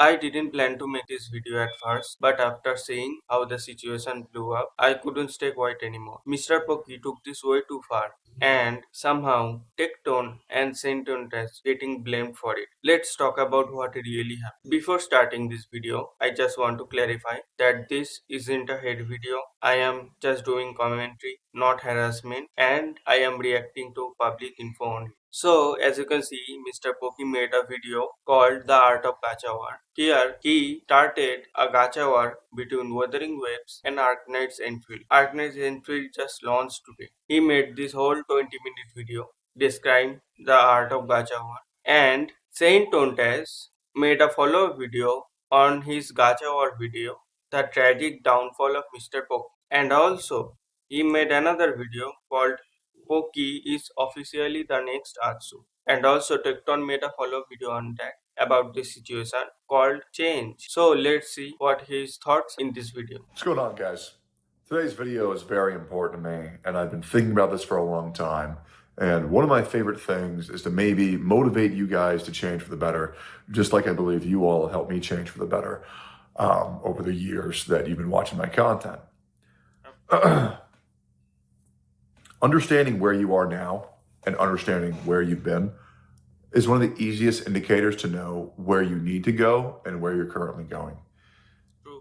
I didn't plan to make this video at first, but after seeing how the situation blew up, I couldn't stay quiet anymore. Mr. Pokke took this way too far, and somehow Tectone and Saintontas getting blamed for it. Let's talk about what really happened. Before starting this video, I just want to clarify that this isn't a hate video. I am just doing commentary, not harassment, and I am reacting to public info only. So, as you can see, Mr. Pokke made a video called The Art of Gacha War. Here, he started a gacha war between Wuthering Waves and Arknight's Enfield. Arknight's Enfield just launched today. He made this whole 20-minute video describing the art of gacha war. And Saint Tontes made a follow-up video on his gacha war video, The Tragic Downfall of Mr. Pokke. And also, he made another video called Pokke is officially the next Atsu. And also Tecton made a follow-up video on that about this situation called change. So let's see what his thoughts in this video. What's going on, guys? Today's video is very important to me, and I've been thinking about this for a long time. And one of my favorite things is to maybe motivate you guys to change for the better, just like I believe you all have helped me change for the better over the years that you've been watching my content. Understanding where you are now and understanding where you've been is one of the easiest indicators to know where you need to go and where you're currently going.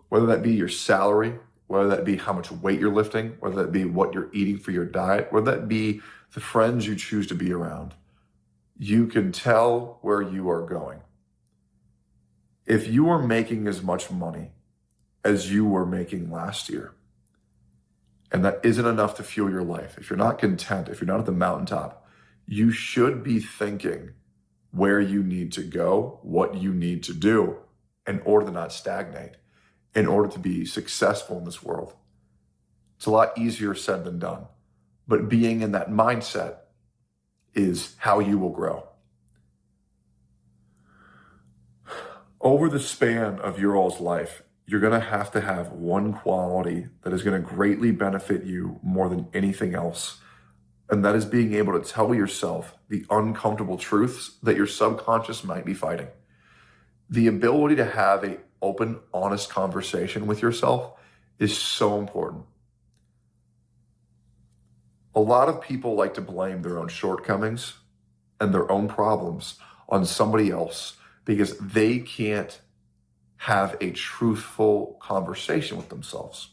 Whether that be your salary, whether that be how much weight you're lifting, whether that be what you're eating for your diet, whether that be the friends you choose to be around, you can tell where you are going. If you are making as much money as you were making last year, and that isn't enough to fuel your life, if you're not content, if you're not at the mountaintop, you should be thinking where you need to go, what you need to do in order to not stagnate, in order to be successful in this world. It's a lot easier said than done, but being in that mindset is how you will grow. Over the span of your all's life, you're going to have one quality that is going to greatly benefit you more than anything else. And that is being able to tell yourself the uncomfortable truths that your subconscious might be fighting. The ability to have an open, honest conversation with yourself is so important. A lot of people like to blame their own shortcomings and their own problems on somebody else because they can't have a truthful conversation with themselves.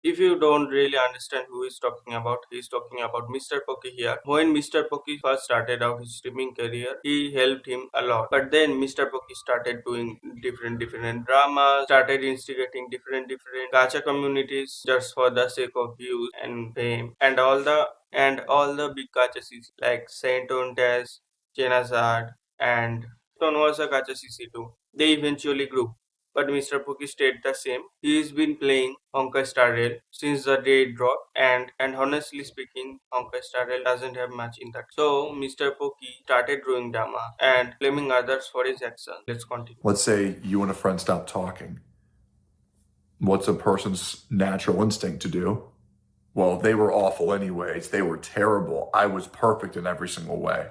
If you don't really understand who he's talking about Mr. Pokke here. When Mr. Pokke first started out his streaming career, he helped him a lot. But then Mr. Pokke started doing different dramas, started instigating different gacha communities just for the sake of views and fame. And all the big gacha CC like Saint Ontas, Chenazad, and Ton was a gacha CC too. They eventually grew. But Mr. Pokke stayed the same. He's been playing Honkai Star Rail since the day it dropped, and honestly speaking, Honkai Star Rail doesn't have much in that. So Mr. Pokke started doing drama and blaming others for his actions. Let's continue. Let's say you and a friend stop talking. What's a person's natural instinct to do? Well, they were awful anyways. They were terrible. I was perfect in every single way.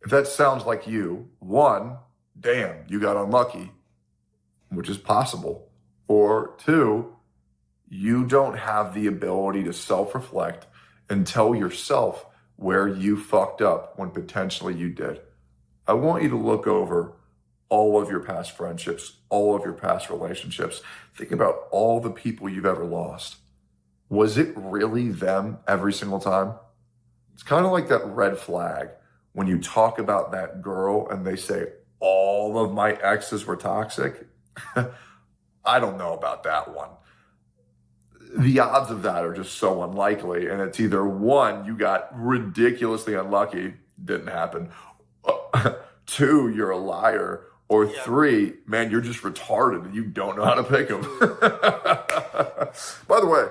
If that sounds like you, one, damn, you got unlucky, which is possible. Or two, you don't have the ability to self-reflect and tell yourself where you fucked up when potentially you did. I want you to look over all of your past friendships, all of your past relationships. Think about all the people you've ever lost. Was it really them every single time? It's kind of like that red flag when you talk about that girl and they say, all of my exes were toxic. I don't know about that one. The odds of that are just so unlikely. And it's either one, you got ridiculously unlucky, didn't happen. Two, you're a liar. Or three, man, you're just retarded and you don't know how to pick them. By the way,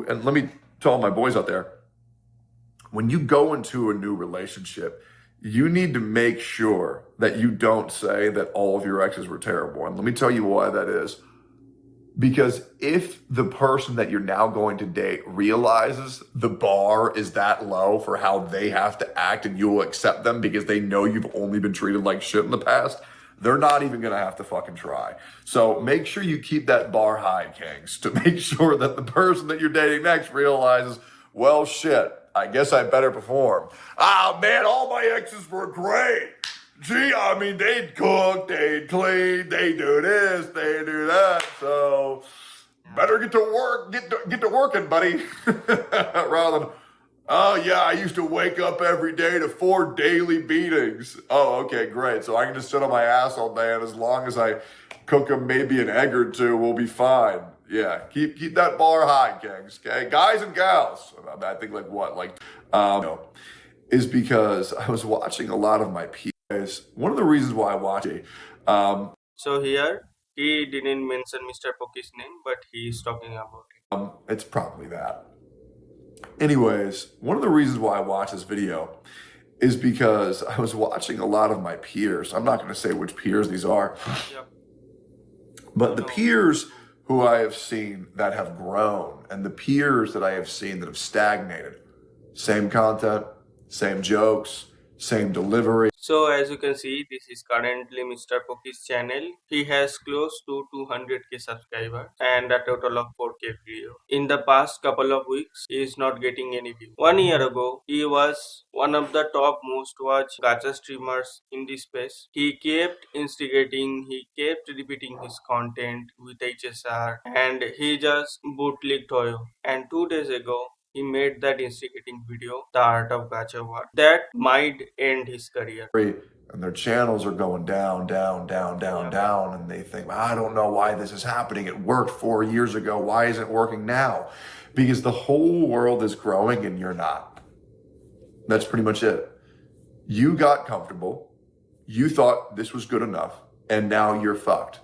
and let me tell my boys out there, when you go into a new relationship, you need to make sure that you don't say that all of your exes were terrible. And let me tell you why that is. Because if the person that you're now going to date realizes the bar is that low for how they have to act and you'll accept them because they know you've only been treated like shit in the past, they're not even going to have to fucking try. So make sure you keep that bar high, Kings, to make sure that the person that you're dating next realizes, well, shit, I guess I better perform. Ah, man, all my exes were great. Gee, I mean, they'd cook, they'd clean, they do this, they do that. So better get to work, get to working, buddy. Rather than, oh yeah, I used to wake up every day to 4 daily beatings. Oh, okay, great. So I can just sit on my ass all day, and as long as I cook them maybe an egg or two, we'll be fine. Yeah, keep that bar high, Kings. Okay, guys and gals. I think like what, like, is because I was watching a lot of my peers. One of the reasons why I watch it. So here he didn't mention Mr. Pokke's name, but he is talking about it. It's probably that. Anyways, one of the reasons why I watch this video is because I was watching a lot of my peers. I'm not going to say which peers these are, Yep. but the peers who I have seen that have grown and the peers that I have seen that have stagnated. Same content, same jokes, same delivery. So as you can see, this is currently Mr. Pokke's channel. He has close to 200k subscribers and a total of 4k video. In the past couple of weeks, he is not getting any view. 1 year ago, he was one of the top most watched gacha streamers in this space. He kept instigating, he kept repeating his content with HSR, and he just bootlegged Toyo. And 2 days ago, he made that instigating video, The Art of Gacha War, that might end his career. And their channels are going down, down, and they think, I don't know why this is happening. It worked 4 years ago. Why isn't it working now? Because the whole world is growing and you're not. That's pretty much it. You got comfortable. You thought this was good enough, and now you're fucked.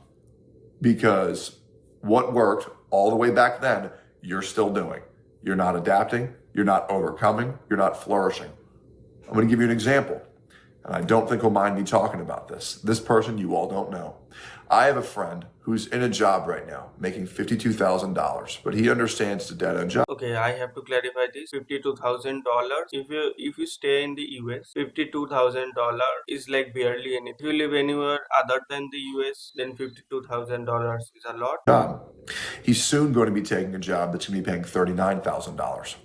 Because what worked all the way back then, you're still doing. You're not adapting. You're not overcoming. You're not flourishing. I'm going to give you an example. And I don't think he'll mind me talking about this. This person you all don't know. I have a friend who's in a job right now, making $52,000, but he understands the dead-end job. Okay, I have to clarify this. $52,000. If you stay in the US, $52,000 is like barely anything. If you live anywhere other than the US, then $52,000 is a lot. Job. He's soon going to be taking a job that's going to be paying $39,000,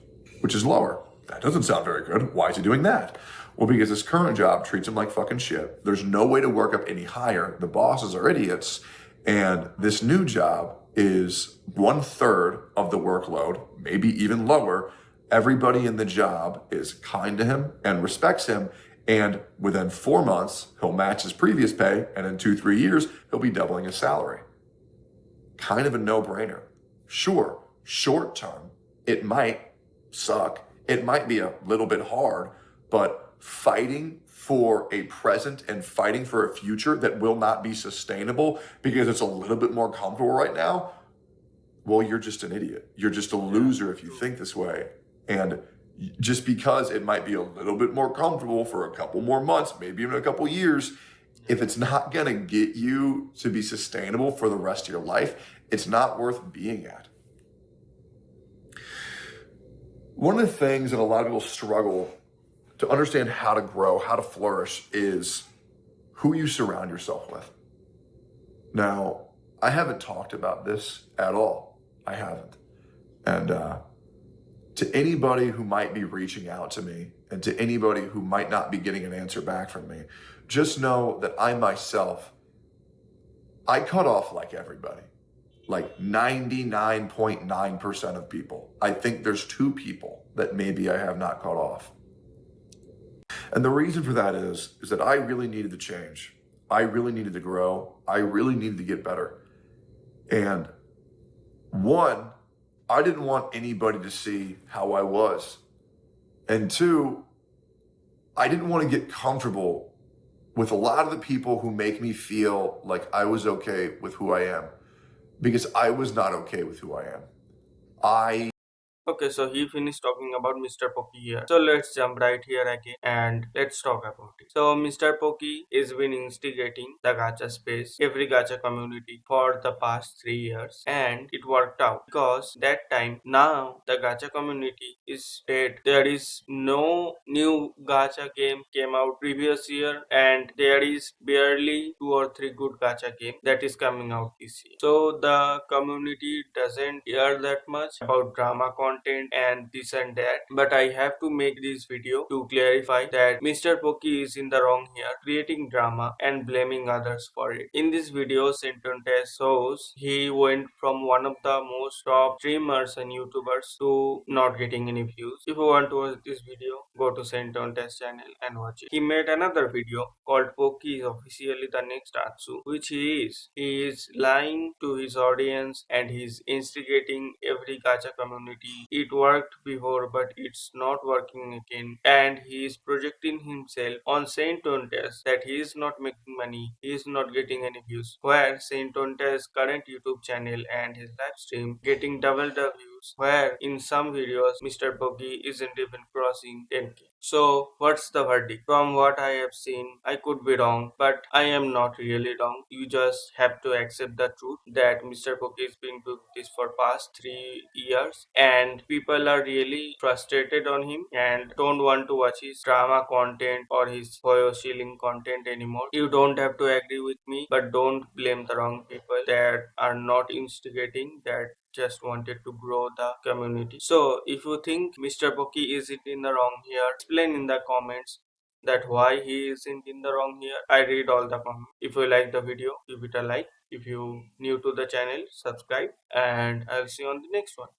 which is lower. That doesn't sound very good. Why is he doing that? Well, because his current job treats him like fucking shit. There's no way to work up any higher. The bosses are idiots. And this new job is 1/3 of the workload, maybe even lower. Everybody in the job is kind to him and respects him. And within 4 months, he'll match his previous pay. And in 2-3 years, he'll be doubling his salary. Kind of a no-brainer. Sure, short term, it might suck. It might be a little bit hard, but fighting for a present and fighting for a future that will not be sustainable because it's a little bit more comfortable right now, well, you're just an idiot. You're just a loser if you think this way. And just because it might be a little bit more comfortable for a couple more months, maybe even a couple years, if it's not going to get you to be sustainable for the rest of your life, it's not worth being at. One of the things that a lot of people struggle to understand how to grow, how to flourish, is who you surround yourself with. Now, I haven't talked about this at all. I haven't. And to anybody who might be reaching out to me and to anybody who might not be getting an answer back from me, just know that I myself, I cut off like everybody, like 99.9% of people. I think there's 2 people that maybe I have not cut off. And the reason for that is that I really needed to change. I really needed to grow. I really needed to get better. And 1, I didn't want anybody to see how I was. And 2, I didn't want to get comfortable with a lot of the people who make me feel like I was okay with who I am, because I was not okay with who I am. I Okay, so he finished talking about Mr. Pokke here. So let's jump right here again and let's talk about it. So Mr. Pokke is been instigating the gacha space, every gacha community for the past 3 years, and it worked out because that time now the gacha community is dead. There is no new gacha game came out previous year, and there is barely 2 or 3 good gacha game that is coming out this year. So the community doesn't care that much about drama content and this and that. But I have to make this video to clarify that Mr. Pokke is in the wrong here, creating drama and blaming others for it. In this video, Saintontas shows he went from one of the most top streamers and YouTubers to not getting any views. If you want to watch this video, go to Saintontas channel and watch it. He made another video called Pokke is officially the next Atsu, which he is. He is lying to his audience and he's instigating every gacha community. It worked before, but it's not working again. And he is projecting himself on Saint Tontes that he is not making money, he is not getting any views. Where Saint Tontes' current YouTube channel and his live stream getting double the views, where in some videos Mr. Pokke isn't even crossing 10k. So, what's the verdict? From what I have seen, I could be wrong, but I am not really wrong. You just have to accept the truth that Mr. Pokke has been doing this for past 3 years, and people are really frustrated on him and don't want to watch his drama content or his foil shilling content anymore. You don't have to agree with me, but don't blame the wrong people that are not instigating, that just wanted to grow the community. So if you think Mr. Pokke isn't in the wrong here, explain in the comments that why he isn't in the wrong here. I read all the comments. If you like the video, give it a like. If you new to the channel, subscribe, and I'll see you on the next one.